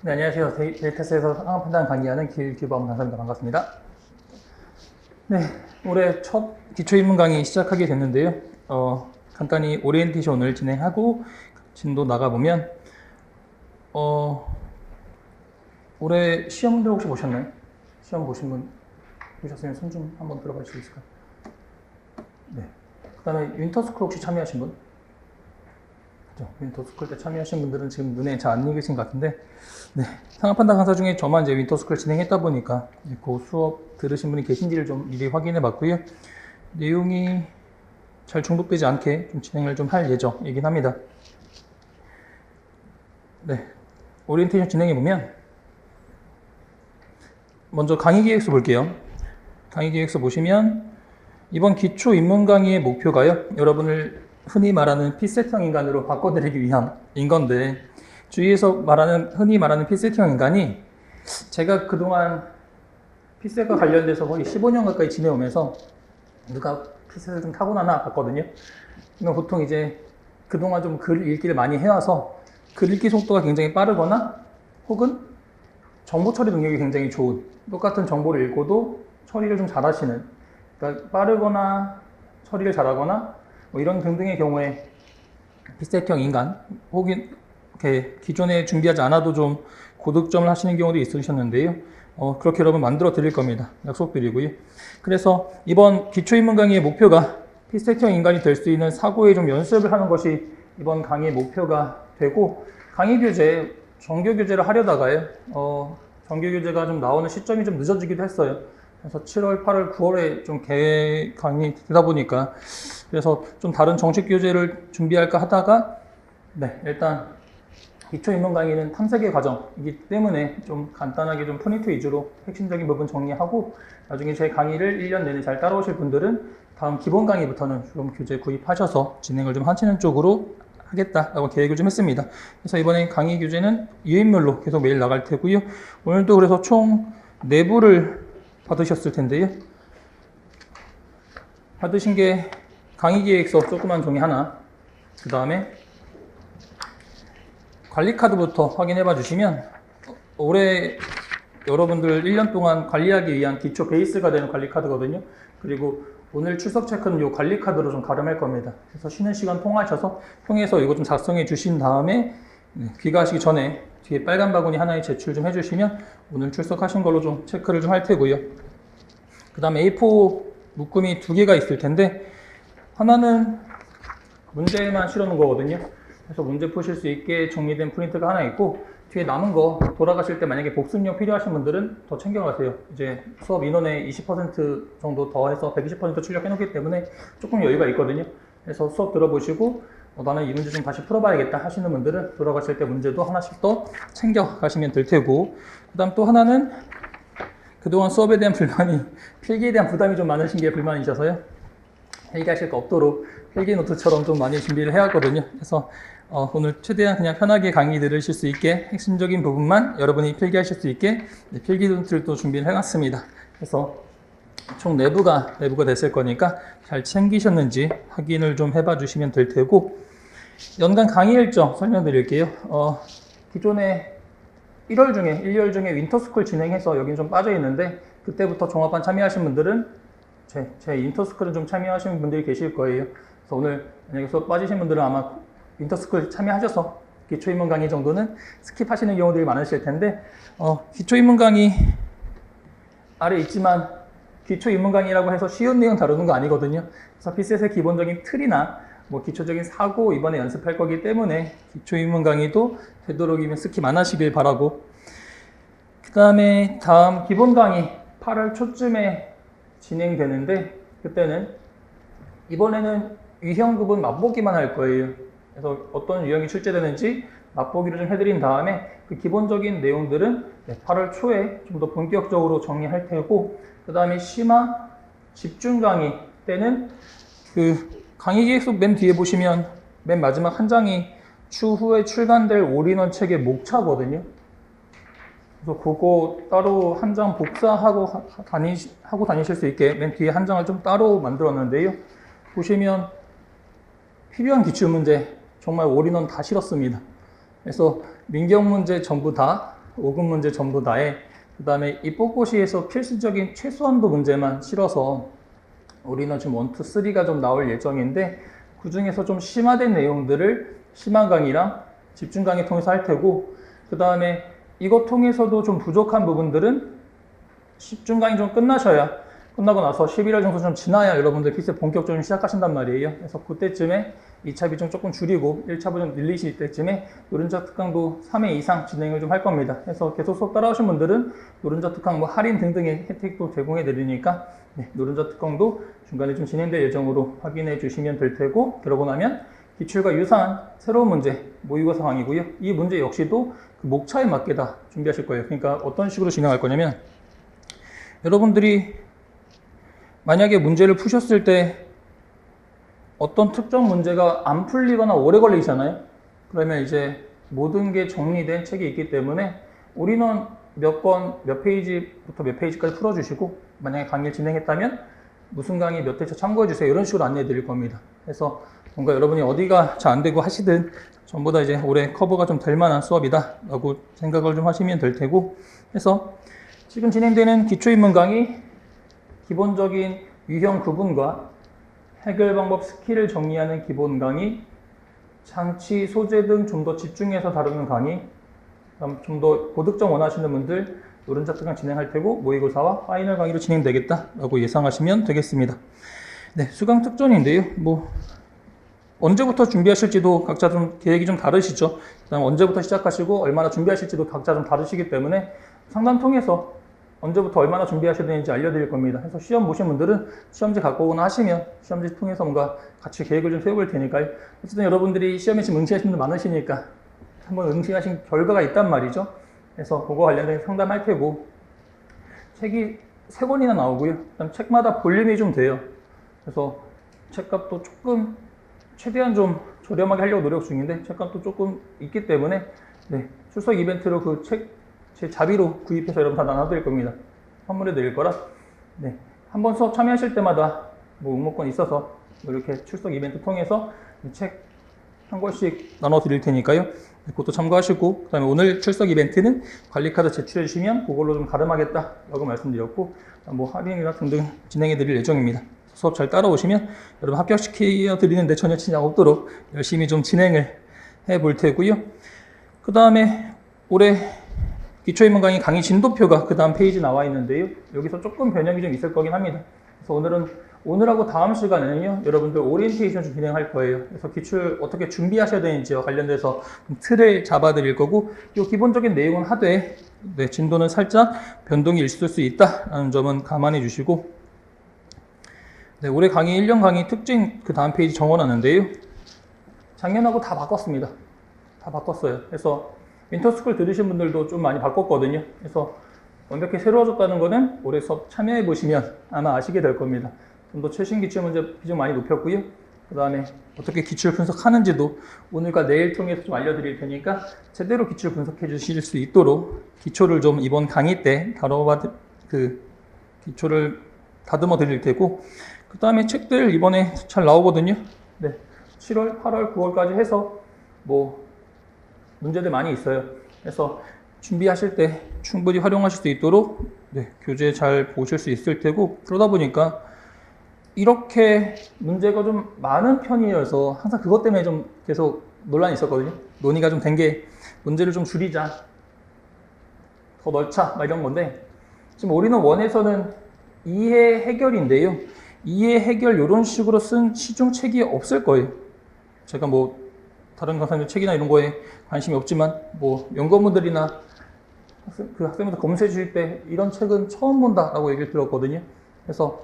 네, 안녕하세요. 데이터스에서 상황 판단 강의하는 길규범 강사입니다. 반갑습니다. 네, 올해 첫 기초입문 강의 시작하게 됐는데요. 간단히 오리엔테이션을 진행하고 진도 나가보면 올해 시험들 혹시 보셨나요? 시험 보신 분 보셨으면 손 좀 한번 들어볼 수 있을까요? 네. 그 다음에 윈터스쿨 혹시 참여하신 분? 윈터스쿨 때 참여하신 분들은 지금 눈에 잘 안 익으신 것 같은데, 네, 상황판단 강사 중에 저만 이제 윈터스쿨 진행했다 보니까 그 수업 들으신 분이 계신지를 좀 미리 확인해 봤고요. 내용이 잘 중복되지 않게 좀 진행을 좀 할 예정이긴 합니다. 네, 오리엔테이션 진행해 보면 먼저 강의 계획서 볼게요. 강의 계획서 보시면 이번 기초 입문 강의의 목표가요, 여러분을 흔히 말하는 핏셋형 인간으로 바꿔드리기 위함인 건데, 주위에서 흔히 말하는 핏셋형 인간이 제가 그동안 핏셋과 관련돼서 거의 15년 가까이 지내오면서 누가 핏셋을 좀 타고나나 봤거든요. 그러면 보통 이제 그동안 좀 글 읽기를 많이 해와서 글 읽기 속도가 굉장히 빠르거나 혹은 정보 처리 능력이 굉장히 좋은, 똑같은 정보를 읽고도 처리를 좀 잘하시는, 그러니까 빠르거나 처리를 잘하거나 뭐 이런 등등의 경우에 핏셋형 인간, 혹은 이렇게 기존에 준비하지 않아도 좀 고득점을 하시는 경우도 있으셨는데요. 그렇게 여러분 만들어 드릴 겁니다. 약속드리고요. 그래서 이번 기초입문 강의의 목표가 핏셋형 인간이 될 수 있는 사고에 좀 연습을 하는 것이 이번 강의의 목표가 되고, 강의 교재, 정규 교재를 하려다가요, 정규 교재가 좀 나오는 시점이 좀 늦어지기도 했어요. 그래서 7월, 8월, 9월에 좀 계획 강의 되다 보니까, 그래서 좀 다른 정식 교재를 준비할까 하다가, 네, 일단 기초 입문 강의는 탐색의 과정이기 때문에 좀 간단하게 좀 포인트 위주로 핵심적인 부분 정리하고, 나중에 제 강의를 1년 내내 잘 따라오실 분들은 다음 기본 강의부터는 좀 교재 구입하셔서 진행을 좀 하시는 쪽으로 하겠다라고 계획을 좀 했습니다. 그래서 이번에 강의 교재는 2인물로 계속 매일 나갈 테고요. 오늘도 그래서 총 4부를 받으셨을 텐데요. 받으신 게 강의 계획서 조그만 종이 하나, 그 다음에 관리 카드부터 확인해 봐 주시면 올해 여러분들 1년 동안 관리하기 위한 기초 베이스가 되는 관리 카드거든요. 그리고 오늘 출석 체크는 이 관리 카드로 좀 가름할 겁니다. 그래서 쉬는 시간 통해서 이거 좀 작성해 주신 다음에 귀가하시기 전에 뒤에 빨간 바구니 하나에 제출 좀 해주시면 오늘 출석하신 걸로 좀 체크를 좀 할 테고요. 그 다음에 A4 묶음이 2개가 있을 텐데, 하나는 문제만 실어 놓은 거거든요. 그래서 문제 푸실 수 있게 정리된 프린트가 하나 있고, 뒤에 남은 거 돌아가실 때 만약에 복습용 필요하신 분들은 더 챙겨가세요. 이제 수업 인원의 20% 정도 더해서 120% 출력해 놓기 때문에 조금 여유가 있거든요. 그래서 수업 들어보시고 나는 이 문제 좀 다시 풀어봐야겠다 하시는 분들은 돌아가실 때 문제도 하나씩 더 챙겨가시면 될 테고, 그 다음 또 하나는 그동안 수업에 대한 불만이, 필기에 대한 부담이 좀 많으신 게 불만이셔서요, 필기하실 거 없도록 필기 노트처럼 좀 많이 준비를 해왔거든요. 그래서 오늘 최대한 그냥 편하게 강의 들으실 수 있게 핵심적인 부분만 여러분이 필기하실 수 있게 필기 노트를 또 준비를 해놨습니다. 그래서 총 4부가 됐을 거니까 잘 챙기셨는지 확인을 좀 해봐 주시면 될 테고, 연간 강의 일정 설명드릴게요. 기존에 1월 중에 윈터스쿨 진행해서 여긴 좀 빠져 있는데, 그때부터 종합반 참여하신 분들은 제 윈터스쿨은 좀 참여하시는 분들이 계실 거예요. 그래서 오늘 만약에 수업 빠지신 분들은 아마 윈터스쿨 참여하셔서 기초입문 강의 정도는 스킵하시는 경우들이 많으실 텐데, 기초입문 강의 아래 있지만 기초입문 강의라고 해서 쉬운 내용 다루는 거 아니거든요. 그래서 핏셋의 기본적인 틀이나 뭐 기초적인 사고 이번에 연습할 거기 때문에 기초입문 강의도 되도록이면 스킵 안 하시길 바라고, 그 다음에 다음 기본 강의 8월 초쯤에 진행되는데, 그때는 이번에는 유형 구분 맛보기만 할 거예요. 그래서 어떤 유형이 출제되는지 맛보기를 좀 해드린 다음에 그 기본적인 내용들은 8월 초에 좀 더 본격적으로 정리할 테고, 그 다음에 심화 집중 강의 때는 그 강의 계획서 맨 뒤에 보시면 맨 마지막 한 장이 추후에 출간될 올인원 책의 목차거든요. 그래서 그거 따로 한 장 복사하고 다니실 수 있게 맨 뒤에 한 장을 좀 따로 만들었는데요. 보시면 필요한 기출문제 정말 올인원 다 실었습니다. 그래서 민경 문제 전부 다 5급 문제 전부 다에 그 다음에 입법고시에서 필수적인 최소한도 문제만 실어서 우리는 지금 1, 2, 3가 좀 나올 예정인데 그 중에서 좀 심화된 내용들을 심화 강의랑 집중 강의 통해서 할 테고 그 다음에 이것 통해서도 좀 부족한 부분들은 집중 강의 좀 끝나고 나서 11월 정도 좀 지나야 여러분들 필수 본격적으로 시작하신단 말이에요. 그래서 그때쯤에 2차 비중 조금 줄이고 1차 비중 늘리실 때쯤에 노른자 특강도 3회 이상 진행을 좀 할 겁니다. 그래서 계속 수업 따라오신 분들은 노른자 특강 뭐 할인 등등의 혜택도 제공해 드리니까 노른자 특강도 중간에 좀 진행될 예정으로 확인해 주시면 될 테고 그러고 나면 기출과 유사한 새로운 문제 모의고사 강의고요. 이 문제 역시도 그 목차에 맞게 다 준비하실 거예요. 그러니까 어떤 식으로 진행할 거냐면 여러분들이 만약에 문제를 푸셨을 때 어떤 특정 문제가 안 풀리거나 오래 걸리잖아요. 그러면 이제 모든 게 정리된 책이 있기 때문에 올인원 몇 페이지부터 몇 페이지까지 풀어주시고 만약에 강의를 진행했다면 무슨 강의 몇 회차 참고해 주세요. 이런 식으로 안내해 드릴 겁니다. 그래서 뭔가 여러분이 어디가 잘 안 되고 하시든 전부 다 이제 올해 커버가 좀 될 만한 수업이다 라고 생각을 좀 하시면 될 테고 해서 지금 진행되는 기초인문 강의 기본적인 유형 구분과 해결 방법 스킬을 정리하는 기본 강의, 장치, 소재 등 좀 더 집중해서 다루는 강의, 좀 더 고득점 원하시는 분들 노른자 특강 진행할 테고 모의고사와 파이널 강의로 진행되겠다라고 예상하시면 되겠습니다. 네, 수강 특전인데요. 뭐 언제부터 준비하실지도 각자 좀 계획이 좀 다르시죠. 그다음 언제부터 시작하시고 얼마나 준비하실지도 각자 좀 다르시기 때문에 상담 통해서 언제부터 얼마나 준비하셔야 되는지 알려드릴 겁니다. 그래서 시험 보신 분들은 시험지 갖고 오거나 하시면 시험지 통해서 뭔가 같이 계획을 좀 세워볼 테니까요. 어쨌든 여러분들이 시험에 지금 응시하신 분들 많으시니까 한번 응시하신 결과가 있단 말이죠. 그래서 그거 관련된 상담할 테고 책이 3권이나 나오고요. 그다음 책마다 볼륨이 좀 돼요. 그래서 책값도 조금 최대한 좀 저렴하게 하려고 노력 중인데 책값도 조금 있기 때문에 출석 이벤트로 그 책 제 자비로 구입해서 여러분 다 나눠드릴 겁니다. 선물해 드릴 거라. 한번 수업 참여하실 때마다 뭐 응모권 있어서 이렇게 출석 이벤트 통해서 책 한 권씩 나눠 드릴 테니까요. 그것도 참고하시고 그 다음에 오늘 출석 이벤트는 관리카드 제출해 주시면 그걸로 좀 가름하겠다 라고 말씀드렸고 뭐 할인이나 등등 진행해 드릴 예정입니다. 수업 잘 따라오시면 여러분 합격시켜 드리는데 전혀 지장 없도록 열심히 좀 진행을 해 볼 테고요. 그 다음에 올해 기초인문 강의 진도표가 그 다음 페이지 나와 있는데요. 여기서 조금 변형이 좀 있을 거긴 합니다. 그래서 오늘하고 다음 시간에는요, 여러분들 오리엔테이션 좀 진행할 거예요. 그래서 기출 어떻게 준비하셔야 되는지와 관련돼서 틀을 잡아 드릴 거고, 이 기본적인 내용은 하되, 진도는 살짝 변동이 있을 수 있다라는 점은 감안해 주시고, 올해 강의 1년 강의 특징 그 다음 페이지 정원하는데요. 작년하고 다 바꿨습니다. 다 바꿨어요. 그래서 윈터스쿨 들으신 분들도 좀 많이 바꿨거든요. 그래서 완벽히 새로워졌다는 거는 올해 수업 참여해 보시면 아마 아시게 될 겁니다. 좀 더 최신 기출 문제 비중 많이 높였고요. 그 다음에 어떻게 기출 분석하는지도 오늘과 내일 통해서 좀 알려드릴 테니까 제대로 기출 분석해 주실 수 있도록 기초를 좀 이번 강의 때 기초를 다듬어 드릴 테고, 그 다음에 책들 이번에 잘 나오거든요. 7월, 8월, 9월까지 해서 문제들 많이 있어요. 그래서 준비하실 때 충분히 활용하실 수 있도록 교재 잘 보실 수 있을 테고, 그러다 보니까 이렇게 문제가 좀 많은 편이어서 항상 그것 때문에 좀 계속 논란이 있었거든요. 논의가 좀 된 게 문제를 좀 줄이자, 더 넓자 막 이런 건데, 지금 올인원 1에서는 이해 해결인데요. 이해 해결 이런 식으로 쓴 시중 책이 없을 거예요. 제가 다른 강사님들 책이나 이런 거에 관심이 없지만 연구원분들이나 학생분들 검수해 주실 때 이런 책은 처음 본다라고 얘기를 들었거든요. 그래서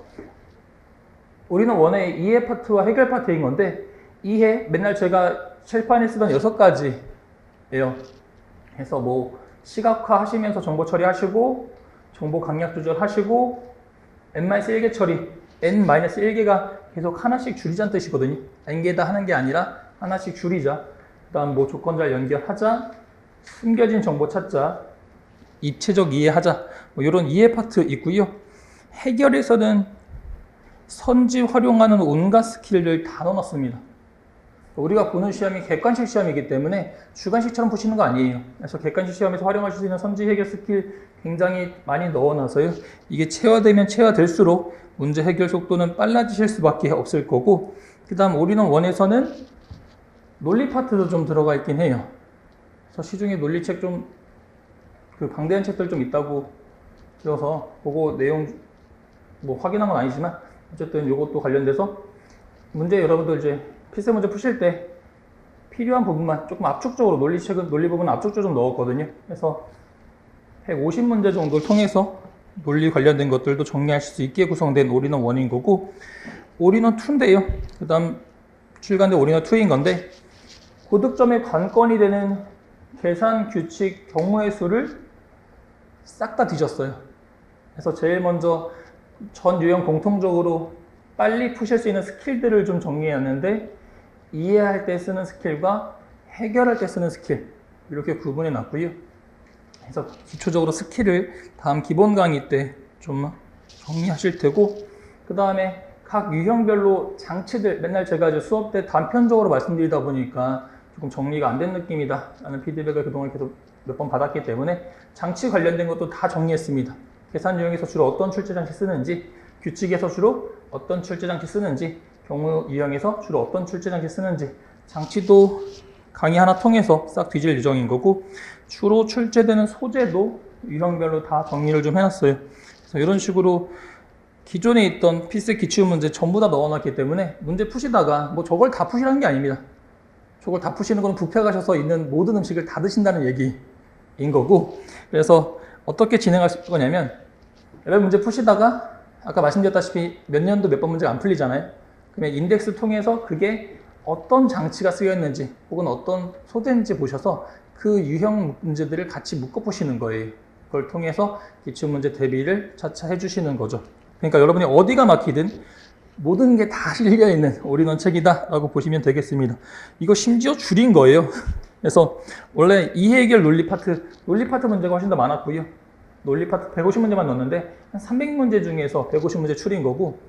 우리는 원의 이해 파트와 해결 파트인 건데, 이해 맨날 제가 칠판에 쓰던 6가지예요. 그래서 시각화 하시면서 정보 처리하시고, 정보 강약 조절하시고, n-1개 처리, n-1개가 계속 하나씩 줄이자는 뜻이거든요. n개다 하는 게 아니라 하나씩 줄이자. 그 다음 조건 잘 연결하자, 숨겨진 정보 찾자, 입체적 이해하자, 이런 이해 파트 있고요. 해결에서는 선지 활용하는 온갖 스킬을 다 넣어놨습니다. 우리가 보는 시험이 객관식 시험이기 때문에 주관식처럼 푸시는 거 아니에요. 그래서 객관식 시험에서 활용하실 수 있는 선지 해결 스킬 굉장히 많이 넣어놔서요. 이게 체화되면 체화될수록 문제 해결 속도는 빨라지실 수밖에 없을 거고, 그 다음 올인원 1에서는 논리 파트도 좀 들어가 있긴 해요. 그래서 시중에 논리책 좀 방대한 책들 좀 있다고 들어서 그거 내용 뭐 확인한 건 아니지만 어쨌든 이것도 관련돼서 문제 여러분들 이제 필세 문제 푸실 때 필요한 부분만 조금 압축적으로 논리 부분 압축적으로 좀 넣었거든요. 그래서 150문제 정도를 통해서 논리 관련된 것들도 정리하실 수 있게 구성된 올인원 1인 거고, 올인원 2인데요. 그 다음 출간된 올인원 2인 건데, 고득점의 관건이 되는 계산 규칙 경우의 수를 싹 다 뒤졌어요. 그래서 제일 먼저 전 유형 공통적으로 빨리 푸실 수 있는 스킬들을 좀 정리했는데, 이해할 때 쓰는 스킬과 해결할 때 쓰는 스킬 이렇게 구분해 놨고요. 그래서 기초적으로 스킬을 다음 기본 강의 때 좀 정리하실 테고, 그 다음에 각 유형별로 장치들, 맨날 제가 이제 수업 때 단편적으로 말씀드리다 보니까 조금 정리가 안 된 느낌이다 라는 피드백을 그동안 계속 몇 번 받았기 때문에 장치 관련된 것도 다 정리했습니다. 계산 유형에서 주로 어떤 출제 장치 쓰는지, 규칙에서 주로 어떤 출제 장치 쓰는지, 경우 유형에서 주로 어떤 출제 장치 쓰는지, 장치도 강의 하나 통해서 싹 뒤질 예정인 거고, 주로 출제되는 소재도 유형별로 다 정리를 좀 해놨어요. 그래서 이런 식으로 기존에 있던 필세 기출 문제 전부 다 넣어놨기 때문에 문제 푸시다가 뭐 저걸 다 푸시라는 게 아닙니다. 저걸 다 푸시는 건 뷔페 가셔서 있는 모든 음식을 다 드신다는 얘기인 거고, 그래서 어떻게 진행할 거냐면, 여러분 문제 푸시다가 아까 말씀드렸다시피 몇 년도 몇 번 문제가 안 풀리잖아요. 그러면 인덱스 통해서 그게 어떤 장치가 쓰였는지 혹은 어떤 소재인지 보셔서 그 유형 문제들을 같이 묶어보시는 거예요. 그걸 통해서 기출문제 대비를 차차 해주시는 거죠. 그러니까 여러분이 어디가 막히든 모든 게 다 실려있는 올인원 책이다 라고 보시면 되겠습니다. 이거 심지어 줄인 거예요. 그래서 원래 이해해결 논리 파트 문제가 훨씬 더 많았고요. 논리 파트 150문제만 넣었는데 한 300문제 중에서 150문제 줄인 거고,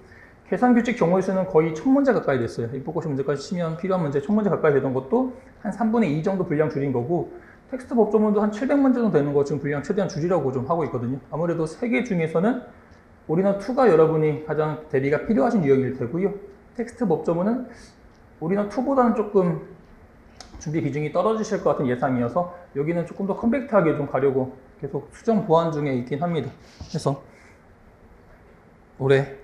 계산규칙 경우의 수는 거의 1000문제 가까이 됐어요. 입법고시 문제까지 치면 필요한 문제 1000문제 가까이 되던 것도 한 3분의 2 정도 분량 줄인 거고, 텍스트 법조문도 한 700문제 정도 되는 거 지금 분량 최대한 줄이려고 좀 하고 있거든요. 아무래도 3개 중에서는 올인원 2가 여러분이 가장 대비가 필요하신 유형일 테고요. 텍스트 법조문은 올인원 2보다는 조금 준비 비중이 떨어지실 것 같은 예상이어서 여기는 조금 더 컴팩트하게 좀 가려고 계속 수정 보완 중에 있긴 합니다. 그래서 올해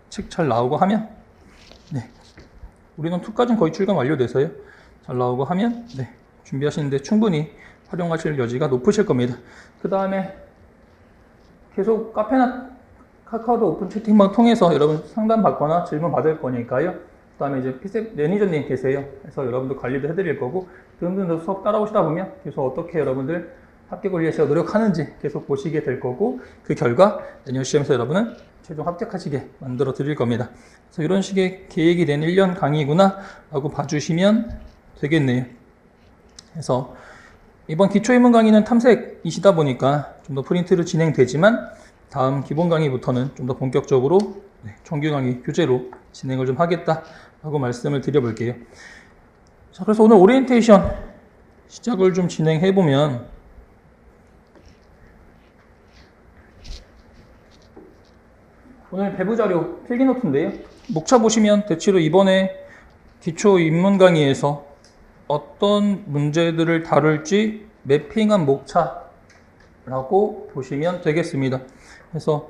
책 잘 나오고 하면, 네, 올인원 2까지는 거의 출간 완료돼서요. 잘 나오고 하면, 네, 준비하시는데 충분히 활용하실 여지가 높으실 겁니다. 그 다음에 계속 카페나 카카오도 오픈 채팅방 통해서 여러분 상담 받거나 질문 받을 거니까요. 그 다음에 이제 피셋 매니저님 계세요. 그래서 여러분들 관리도 해드릴 거고, 등등 수업 따라오시다 보면 계속 어떻게 여러분들 합격을 위해서 노력하는지 계속 보시게 될 거고, 그 결과 내년 시험에서 여러분은 최종 합격하시게 만들어 드릴 겁니다. 그래서 이런 식의 계획이 된 1년 강의구나 라고 봐주시면 되겠네요. 그래서 이번 기초인문 강의는 탐색이시다 보니까 좀 더 프린트로 진행되지만, 다음 기본 강의부터는 좀 더 본격적으로 정규 강의 교재로 진행을 좀 하겠다라고 말씀을 드려볼게요. 자, 그래서 오늘 오리엔테이션 시작을 좀 진행해 보면, 오늘 배부자료 필기노트인데요. 목차 보시면 대체로 이번에 기초 입문 강의에서 어떤 문제들을 다룰지 매핑한 목차라고 보시면 되겠습니다. 그래서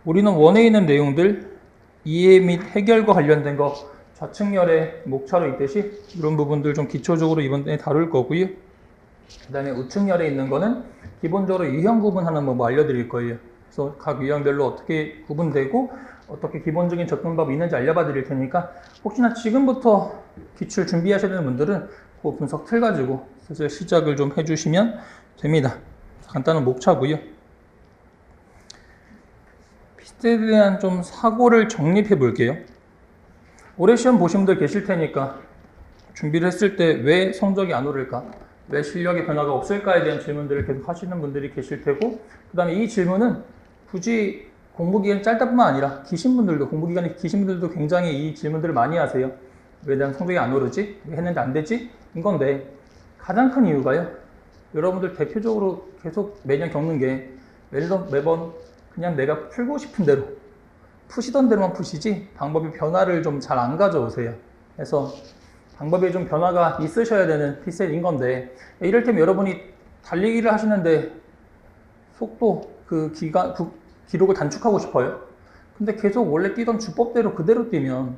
올인원 1에 있는 내용들, 이해 및 해결과 관련된 거 좌측열에 목차로 있듯이 이런 부분들 좀 기초적으로 이번에 다룰 거고요. 그 다음에 우측열에 있는 거는 기본적으로 유형 구분하는 법 알려드릴 거예요. 그래서 각 유형별로 어떻게 구분되고 어떻게 기본적인 접근법이 있는지 알려봐 드릴 테니까, 혹시나 지금부터 기출 준비하셔야 되는 분들은 그 분석 틀 가지고 슬슬 시작을 좀 해주시면 됩니다. 간단한 목차고요. 피스에 대한 좀 사고를 정립해 볼게요. 올해 시험 보신 분들 계실 테니까 준비를 했을 때 왜 성적이 안 오를까? 왜 실력의 변화가 없을까에 대한 질문들을 계속 하시는 분들이 계실 테고, 그 다음에 이 질문은 굳이 공부 기간이 짧다 뿐만 아니라 공부 기간이 기신 분들도 굉장히 이 질문들을 많이 하세요. 왜 난 성적이 안 오르지? 왜 했는데 안 되지? 인 건데 가장 큰 이유가요. 여러분들 대표적으로 계속 매년 겪는 게 매번 그냥 내가 풀고 싶은 대로 푸시던 대로만 푸시지 방법의 변화를 좀 잘 안 가져오세요. 그래서 방법에 좀 변화가 있으셔야 되는 피셋인 건데 이를테면 여러분이 달리기를 하시는데 속도 기록을 단축하고 싶어요. 근데 계속 원래 뛰던 주법대로 그대로 뛰면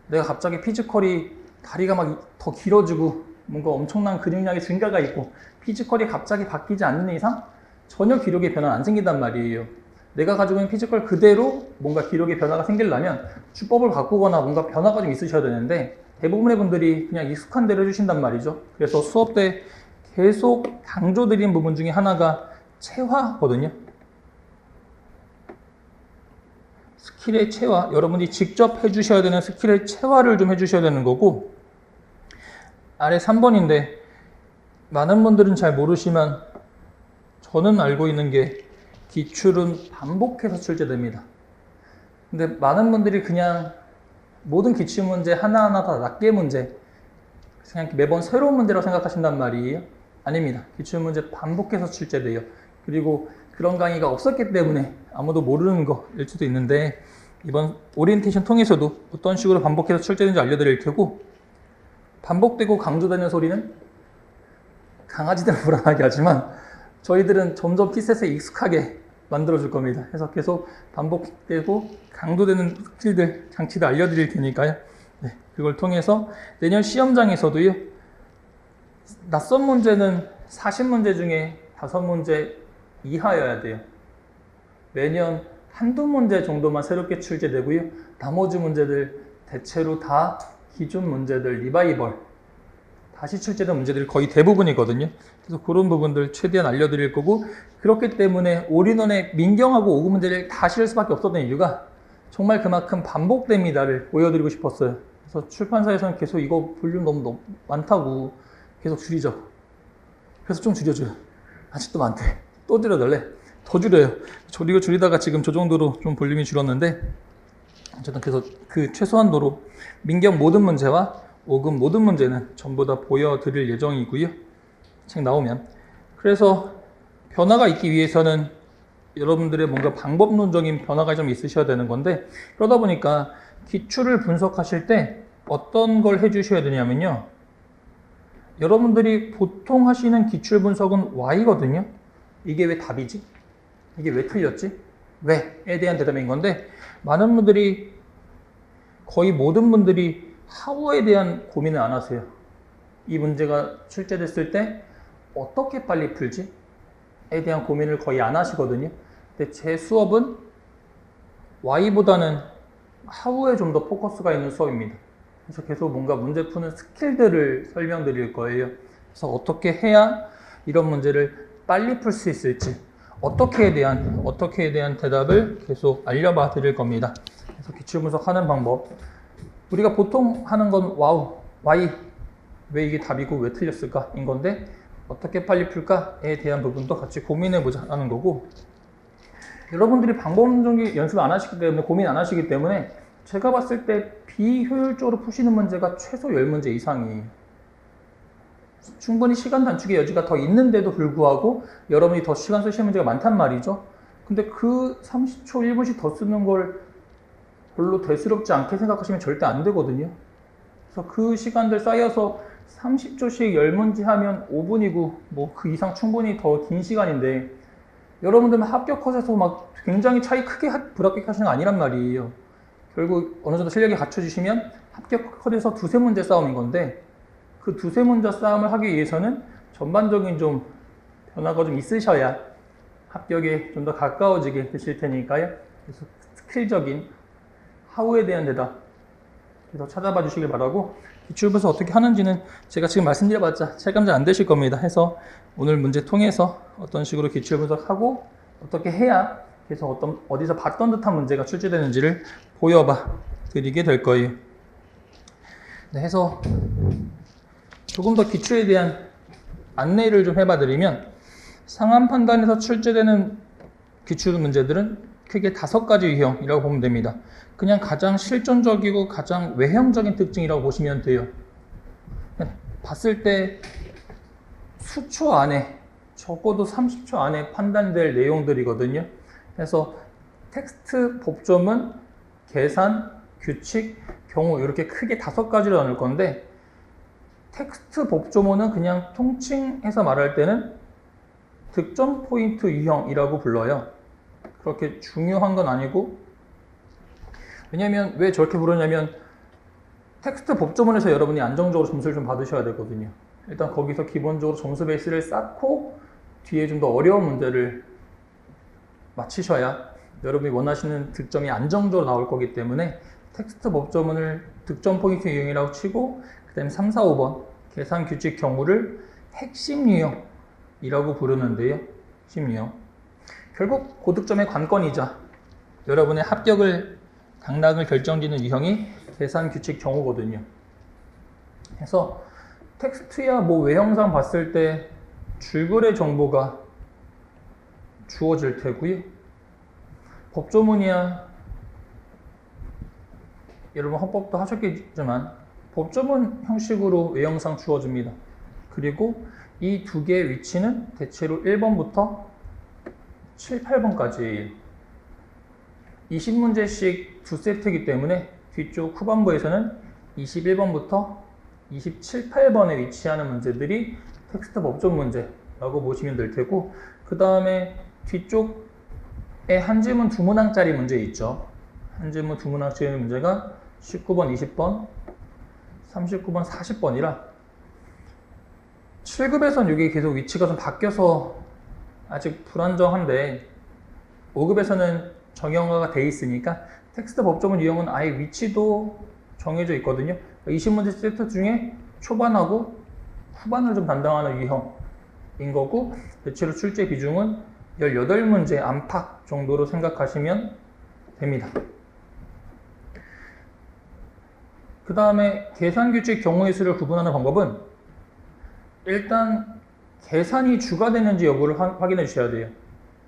내가 갑자기 피지컬이 다리가 막 더 길어지고 뭔가 엄청난 근육량의 증가가 있고 피지컬이 갑자기 바뀌지 않는 이상 전혀 기록의 변화는 안 생긴단 말이에요. 내가 가지고 있는 피지컬 그대로 뭔가 기록의 변화가 생기려면 주법을 바꾸거나 뭔가 변화가 좀 있으셔야 되는데 대부분의 분들이 그냥 익숙한 대로 해주신단 말이죠. 그래서 수업 때 계속 강조드린 부분 중에 하나가 체화거든요. 스킬의 체화, 여러분이 직접 해주셔야 되는 스킬의 체화를 좀 해주셔야 되는 거고, 아래 3번인데 많은 분들은 잘 모르시면 저는 알고 있는 게 기출은 반복해서 출제됩니다. 근데 많은 분들이 그냥 모든 기출문제 하나하나 다 낱개 문제, 그냥 매번 새로운 문제라고 생각하신단 말이에요. 아닙니다. 기출문제 반복해서 출제돼요. 그리고 그런 강의가 없었기 때문에 아무도 모르는 거일 수도 있는데 이번 오리엔테이션 통해서도 어떤 식으로 반복해서 출제되는지 알려드릴 테고, 반복되고 강조되는 소리는 강아지들은 불안하게 하지만 저희들은 점점 피셋에 익숙하게 만들어줄 겁니다. 그래서 계속 반복되고 강조되는 스킬들, 장치들 알려드릴 테니까요. 네, 그걸 통해서 내년 시험장에서도요, 낯선 문제는 40문제 중에 5문제 이하여야 돼요. 매년 한두 문제 정도만 새롭게 출제되고요. 나머지 문제들 대체로 다 기존 문제들, 리바이벌, 다시 출제된 문제들이 거의 대부분이거든요. 그래서 그런 부분들 최대한 알려드릴 거고, 그렇기 때문에 올인원의 민경하고 5급 문제를 다 실을 수밖에 없었던 이유가 정말 그만큼 반복됩니다를 보여드리고 싶었어요. 그래서 출판사에서는 계속 이거 볼륨 너무 많다고 계속 줄이죠. 그래서 좀 줄여줘요. 아직도 많대. 또 줄여달래. 더 줄여요. 이거 줄이다가 지금 저 정도로 좀 볼륨이 줄었는데, 어쨌든 그래서 그 최소한도로 민경 모든 문제와 5급 모든 문제는 전부 다 보여드릴 예정이고요. 책 나오면. 그래서 변화가 있기 위해서는 여러분들의 뭔가 방법론적인 변화가 좀 있으셔야 되는 건데, 그러다 보니까 기출을 분석하실 때 어떤 걸 해주셔야 되냐면요. 여러분들이 보통 하시는 기출 분석은 Y거든요. 이게 왜 답이지? 이게 왜 틀렸지? 왜?에 대한 대답인 건데, 많은 분들이, 거의 모든 분들이 how에 대한 고민을 안 하세요. 이 문제가 출제됐을 때 어떻게 빨리 풀지? 에 대한 고민을 거의 안 하시거든요. 근데 제 수업은 Y보다는 how에 좀 더 포커스가 있는 수업입니다. 그래서 계속 뭔가 문제 푸는 스킬들을 설명드릴 거예요. 그래서 어떻게 해야 이런 문제를 빨리 풀 수 있을지, 어떻게에 대한 대답을 계속 알려봐 드릴 겁니다. 그래서 기출 분석하는 방법. 우리가 보통 하는 건 why, 왜 이게 답이고 왜 틀렸을까? 인 건데, 어떻게 빨리 풀까에 대한 부분도 같이 고민해보자 하는 거고, 여러분들이 방법론적인 연습을 안 하시기 때문에, 고민 안 하시기 때문에, 제가 봤을 때 비효율적으로 푸시는 문제가 최소 10문제 이상이에요. 충분히 시간 단축의 여지가 더 있는데도 불구하고 여러분이 더 시간 쓰시는 문제가 많단 말이죠. 근데 그 30초, 1분씩 더 쓰는 걸 별로 대수롭지 않게 생각하시면 절대 안 되거든요. 그래서 그 시간들 쌓여서 30초씩 10문제 하면 5분이고 뭐 그 이상 충분히 더 긴 시간인데, 여러분들은 합격 컷에서 막 굉장히 차이 크게 불합격하시는 거 아니란 말이에요. 결국 어느 정도 실력이 갖춰지시면 합격 컷에서 두세 문제 싸움인 건데, 그 두세 문제 싸움을 하기 위해서는 전반적인 좀 변화가 좀 있으셔야 합격에 좀 더 가까워지게 되실 테니까요. 그래서 스킬적인 how에 대한 대답 그래서 찾아봐 주시길 바라고, 기출 분석 어떻게 하는지는 제가 지금 말씀드려봤자 체감자 안 되실 겁니다. 해서 오늘 문제 통해서 어떤 식으로 기출 분석하고 어떻게 해야 그래서 어디서 봤던 듯한 문제가 출제되는지를 보여봐 드리게 될 거예요. 네, 해서 조금 더 기출에 대한 안내를 좀 해봐 드리면, 상한 판단에서 출제되는 기출 문제들은 크게 5가지 유형이라고 보면 됩니다. 그냥 가장 실존적이고 가장 외형적인 특징이라고 보시면 돼요. 봤을 때 수초 안에, 적어도 30초 안에 판단될 내용들이거든요. 그래서 텍스트 법조문, 계산, 규칙, 경우 이렇게 크게 5가지로 나눌 건데, 텍스트 법조문은 그냥 통칭해서 말할 때는 득점 포인트 유형이라고 불러요. 그렇게 중요한 건 아니고, 왜냐면 왜 저렇게 부르냐면 텍스트 법조문에서 여러분이 안정적으로 점수를 좀 받으셔야 되거든요. 일단 거기서 기본적으로 점수 베이스를 쌓고 뒤에 좀 더 어려운 문제를 맞히셔야 여러분이 원하시는 득점이 안정적으로 나올 거기 때문에 텍스트 법조문을 득점 포인트 유형이라고 치고, 그 다음에 3, 4, 5번 계산 규칙 경우를 핵심 유형이라고 부르는데요. 핵심 유형. 결국 고득점의 관건이자 여러분의 합격을 당락을 결정짓는 유형이 계산 규칙 경우거든요. 그래서 텍스트야 뭐 외형상 봤을 때 줄거리 정보가 주어질 테고요. 법조문이야 여러분 헌법도 하셨겠지만 법조문 형식으로 외형상 주어집니다. 그리고 이 두 개의 위치는 대체로 1번부터 7, 8번까지 20문제씩 2세트이기 때문에 뒤쪽 후반부에서는 21번부터 27, 8번에 위치하는 문제들이 텍스트 법조문 문제라고 보시면 될 테고, 그 다음에 뒤쪽에 한 지문 두 문항짜리 문제 있죠. 한 지문 두 문항짜리 문제가 19번, 20번, 39번, 40번이라 7급에서는 이게 계속 위치가 좀 바뀌어서 아직 불안정한데 5급에서는 정형화가 돼 있으니까 텍스트 법조문 유형은 아예 위치도 정해져 있거든요. 20문제 세트 중에 초반하고 후반을 좀 담당하는 유형인 거고, 대체로 출제 비중은 18문제 안팎 정도로 생각하시면 됩니다. 그 다음에 계산규칙 경우의 수를 구분하는 방법은 일단 계산이 주가 되는지 여부를 확인해 주셔야 돼요.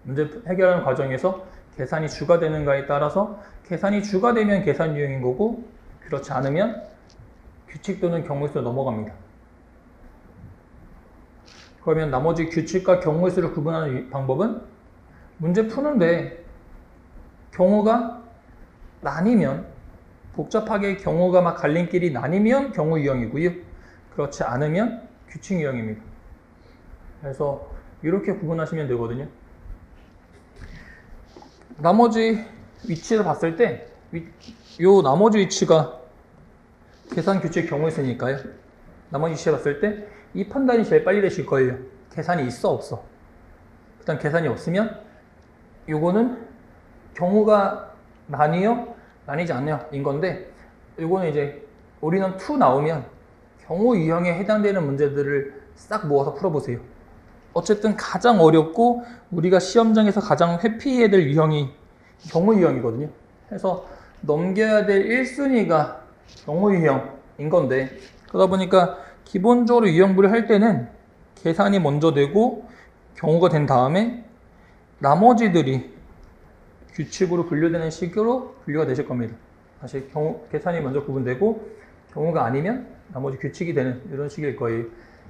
문제 해결하는 과정에서 계산이 주가 되는가에 따라서 계산이 주가 되면 계산 유형인 거고, 그렇지 않으면 규칙 또는 경우의 수로 넘어갑니다. 그러면 나머지 규칙과 경우의 수를 구분하는 방법은 문제 푸는데 경우가 나뉘면, 복잡하게 경우가 막 갈림길이 나뉘면 경우 유형이고요. 그렇지 않으면 규칙 유형입니다. 그래서 이렇게 구분하시면 되거든요. 나머지 위치를 봤을 때 요 나머지 위치가 계산 규칙 경우의 수니까요. 나머지 위치 봤을 때 이 판단이 제일 빨리 되실 거예요. 계산이 있어 없어. 일단 계산이 없으면 요거는 경우가 나뉘어 나뉘지 않네요 인 건데, 요거는 이제 올인원 2 나오면 경우 유형에 해당되는 문제들을 싹 모아서 풀어보세요. 어쨌든 가장 어렵고 우리가 시험장에서 가장 회피해야 될 유형이 경우 유형이거든요. 그래서 넘겨야 될 1순위가 경우 유형인 건데, 그러다 보니까 기본적으로 유형부를 할 때는 계산이 먼저 되고 경우가 된 다음에 나머지들이 규칙으로 분류되는 식으로 분류가 되실 겁니다. 다시 계산이 먼저 구분되고 경우가 아니면 나머지 규칙이 되는 이런 식일 거예요.